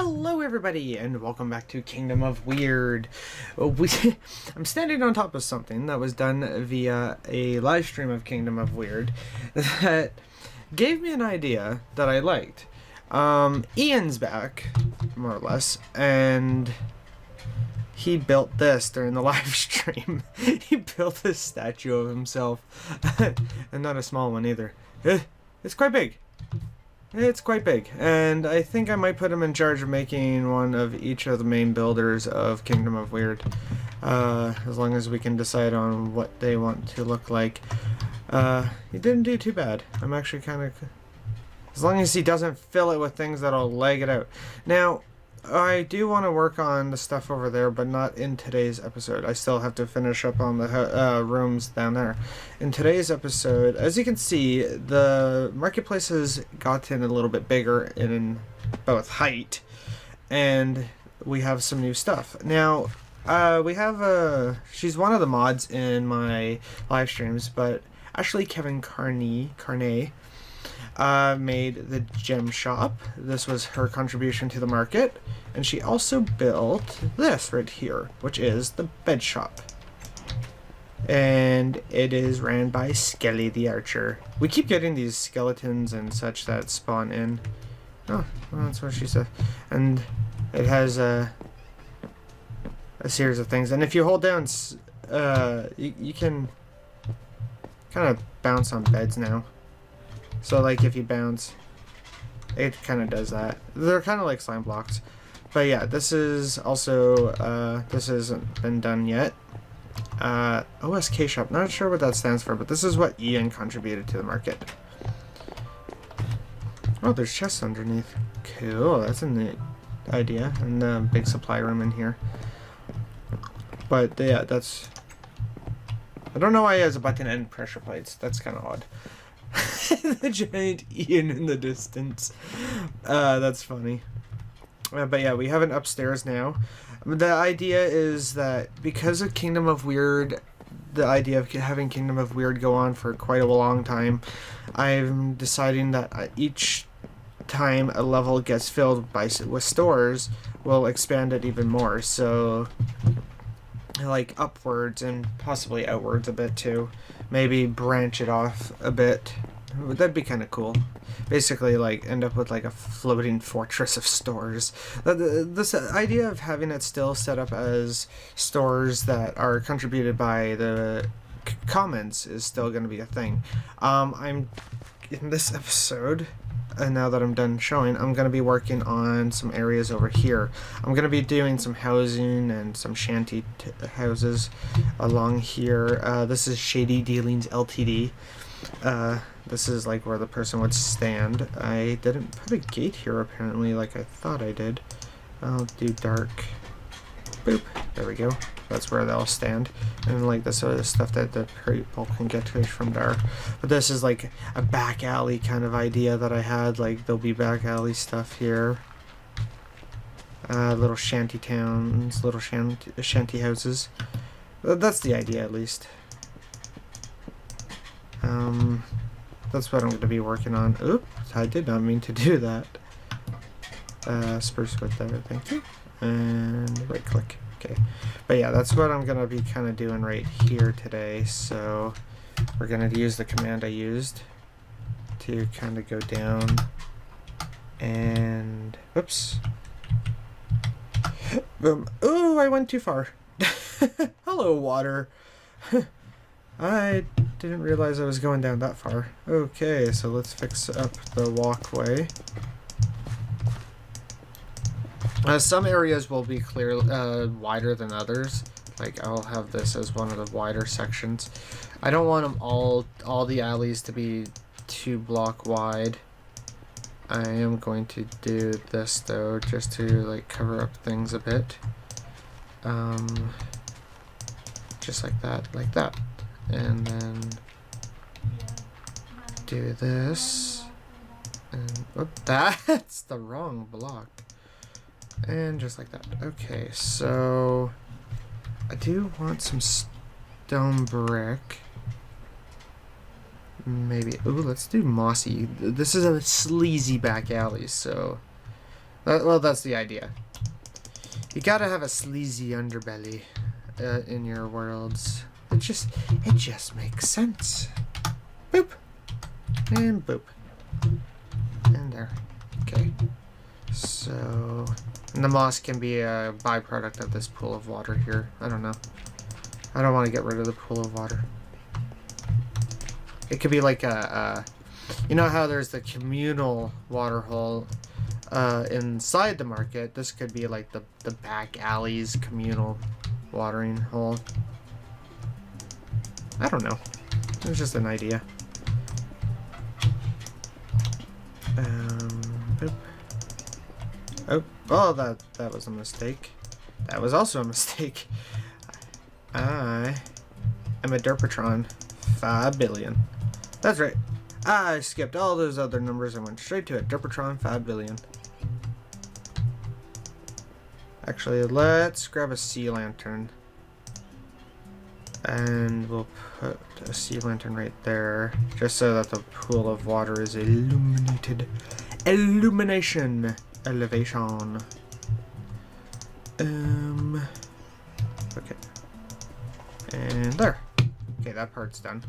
Hello everybody and welcome back to Kingdom of Weird. I'm standing on top of something that was done via a live stream of Kingdom of Weird that gave me an idea that I liked. Ian's back, more or less, and he built this during the live stream. He built a statue of himself, and not a small one either. It's quite big. It's quite big, and I think I might put him in charge of making one of each of the main builders of Kingdom of Weird, as long as we can decide on what they want to look like. He didn't do too bad. I'm actually kind of... as long as he doesn't fill it with things that'll lag it out. Now, I do want to work on the stuff over there, but not in today's episode. I still have to finish up on the rooms down there. In today's episode, as you can see, the marketplace has gotten a little bit bigger in both height, and we have some new stuff. Now, we have she's one of the mods in my live streams, but actually Kevin Carney made the gem shop. This was her contribution to the market, and she also built this right here, which is the bed shop, and it is ran by Skelly the Archer. We keep getting these skeletons and such that spawn in. Oh, well, that's what she said. And it has a series of things, and if you hold down, you can kind of bounce on beds now. So, like, if you bounce, it kind of does that. They're kind of like slime blocks. But yeah, this is also, this hasn't been done yet. OSK shop, not sure what that stands for, but this is what Ian contributed to the market. Oh, there's chests underneath. Cool, that's a neat idea. And a big supply room in here. But yeah, that's... I don't know why he has a button and pressure plates. That's kind of odd. The giant Ian in the distance. That's funny. But yeah, we have an upstairs now. The idea is that because of Kingdom of Weird, the idea of having Kingdom of Weird go on for quite a long time, I'm deciding that each time a level gets filled with stores, we'll expand it even more. So, like, upwards and possibly outwards a bit too. Maybe branch it off a bit. That'd be kind of cool. Basically, like, end up with like a floating fortress of stores. This idea of having it still set up as stores that are contributed by the comments is still going to be a thing. I'm in this episode, and now that I'm done showing, I'm going to be working on some areas over here. I'm going to be doing some housing and some shanty houses along here. This is Shady Dealings Ltd. This is like where the person would stand. I didn't put a gate here apparently like I thought I did. I'll do dark. Boop. There we go. That's where they'll stand. And like this sort of stuff that the people can get to from dark. But this is like a back alley kind of idea that I had. Like there'll be back alley stuff here. Little shanty towns, little shanty houses. That's the idea at least. That's what I'm going to be working on. Oops, I did not mean to do that. Spruce wood there, thank you. And right click. Okay. But yeah, that's what I'm going to be kind of doing right here today. So we're going to use the command I used to kind of go down and... oops. Boom. Ooh, I went too far. Hello, water. I didn't realize I was going down that far. Okay, so let's fix up the walkway. Some areas will be clear, wider than others. Like, I'll have this as one of the wider sections. I don't want them all the alleys to be 2 block wide. I am going to do this though, just to like cover up things a bit. Just like that. And then do this, and whoop, that's the wrong block, and just like that. Okay, so I do want some stone brick. Maybe, ooh, let's do mossy. This is a sleazy back alley, so Well, that's the idea. You gotta have a sleazy underbelly in your worlds. It just makes sense. Boop. And boop. And there. Okay. So... And the moss can be a byproduct of this pool of water here. I don't know. I don't want to get rid of the pool of water. It could be like you know how there's the communal water hole inside the market? This could be like the back alley's communal watering hole. I don't know. It's just an idea. Boop. Oh, that was a mistake. That was also a mistake. I am a Derpatron 5 billion. That's right. I skipped all those other numbers and went straight to a Derpatron 5 billion. Actually, let's grab a sea lantern. And we'll put a sea lantern right there, just so that the pool of water is illuminated. Illumination. Elevation. Okay. And there. Okay, that part's done.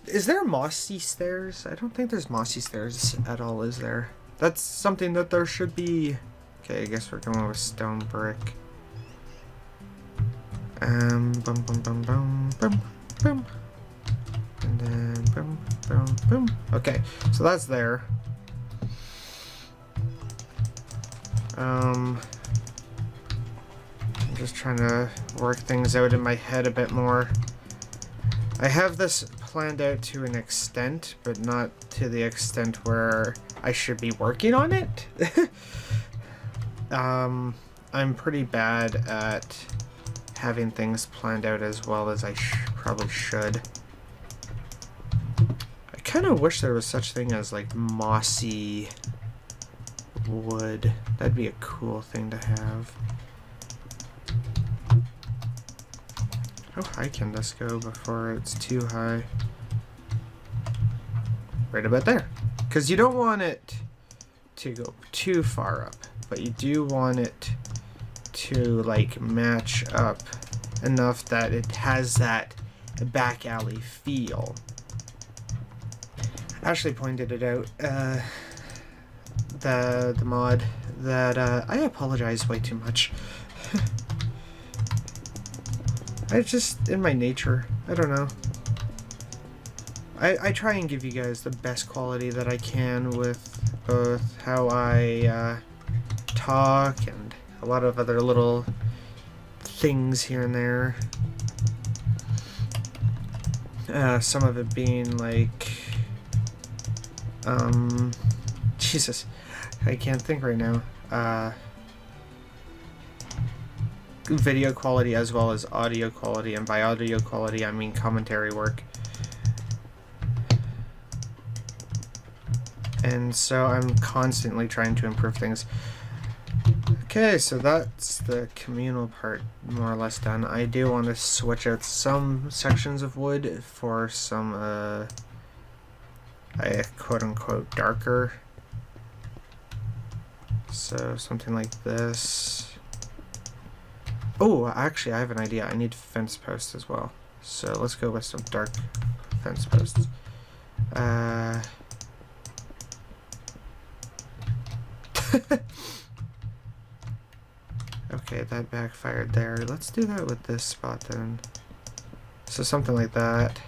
Is there mossy stairs? I don't think there's mossy stairs at all, is there? That's something that there should be. Okay, I guess we're going with stone brick. Boom, boom, boom, boom, boom, boom. And then boom, boom, boom. Okay, so that's there. I'm just trying to work things out in my head a bit more. I have this planned out to an extent, but not to the extent where I should be working on it. I'm pretty bad at having things planned out as well as I probably should. I kind of wish there was such thing as like mossy wood. That'd be a cool thing to have. How high can this go before it's too high? Right about there. Because you don't want it to go too far up, but you do want it to like match up enough that it has that back alley feel. Ashley pointed it out, the mod, that I apologize way too much. I just, in my nature, I don't know. I try and give you guys the best quality that I can with both how I talk and a lot of other little things here and there. Some of it being like, Jesus, I can't think right now. Video quality as well as audio quality, and by audio quality I mean commentary work. And so I'm constantly trying to improve things. Okay, so that's the communal part more or less done. I do want to switch out some sections of wood for some quote-unquote darker. So something like this. Oh, actually I have an idea. I need fence posts as well. So let's go with some dark fence posts. Okay, that backfired there. Let's do that with this spot then. So something like that.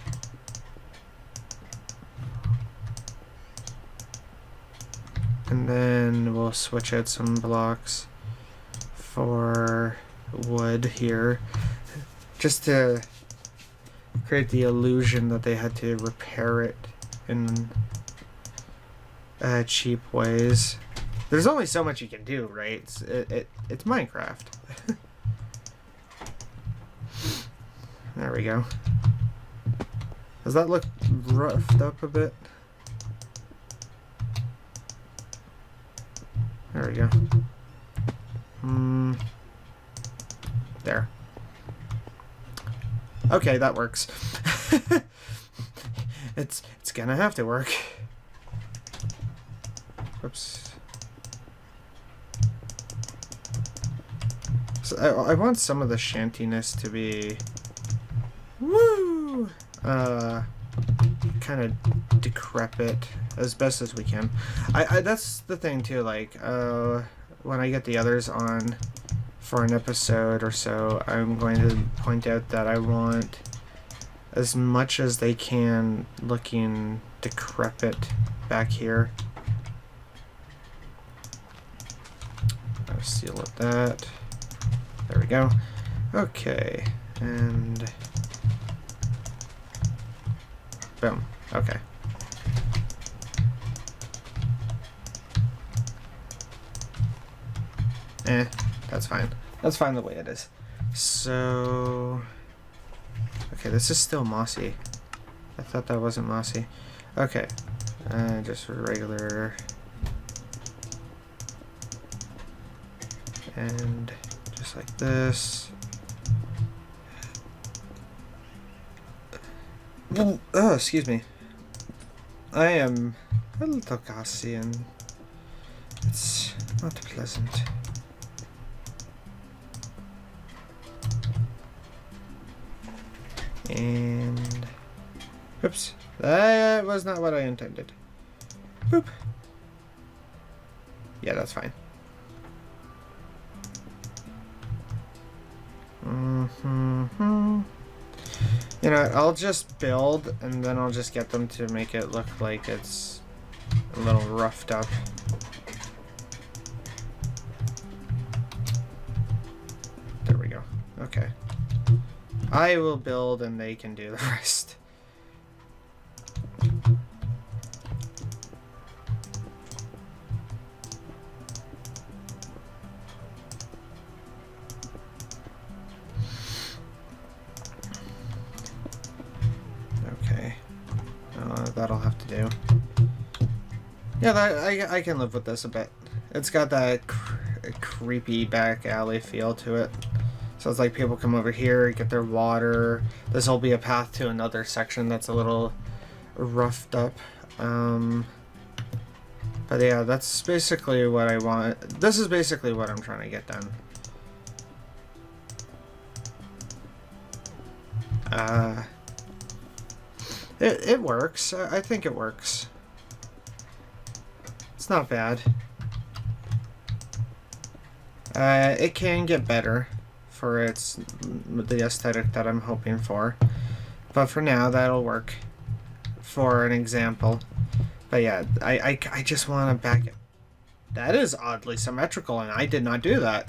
And then we'll switch out some blocks for wood here, just to create the illusion that they had to repair it in cheap ways. There's only so much you can do, right? It's Minecraft. There we go. Does that look roughed up a bit? There we go. There. Okay, that works. It's gonna have to work. Whoops. So I want some of the shantiness to be, woo, kind of decrepit as best as we can. I that's the thing too, like, when I get the others on for an episode or so, I'm going to point out that I want as much as they can looking decrepit back here. I'll seal it that. There we go. Okay, and boom. Okay. That's fine. That's fine the way it is. So, okay, this is still mossy. I thought that wasn't mossy. Okay, just regular, and just like this. Oh, excuse me. I am a little gassy and it's not pleasant. And oops, that was not what I intended. Boop. Yeah, that's fine. You know, I'll just build and then I'll just get them to make it look like it's a little roughed up. There we go. Okay. I will build and they can do the rest. Okay. That'll have to do. Yeah, I can live with this a bit. It's got that creepy back alley feel to it. So it's like people come over here, get their water. This will be a path to another section that's a little roughed up. But yeah, that's basically what I want. This is basically what I'm trying to get done. It works. I think it works. It's not bad. It can get better for the aesthetic that I'm hoping for, but for now that'll work for an example. But yeah, I just want to back it. That is oddly symmetrical and I did not do that,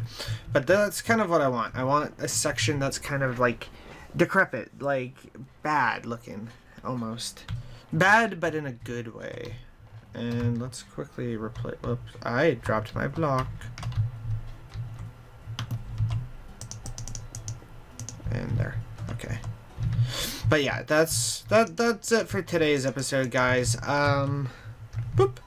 but that's kind of what I want. I want a section that's kind of like decrepit, like bad looking, almost bad but in a good way. And let's quickly replace. Oops, I dropped my block. And there. Okay. But yeah, that's it for today's episode, guys. Boop.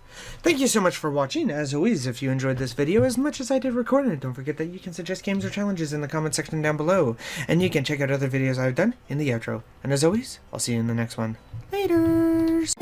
Thank you so much for watching. As always, if you enjoyed this video as much as I did recording it, don't forget that you can suggest games or challenges in the comment section down below. And you can check out other videos I've done in the outro. And as always, I'll see you in the next one. Laters!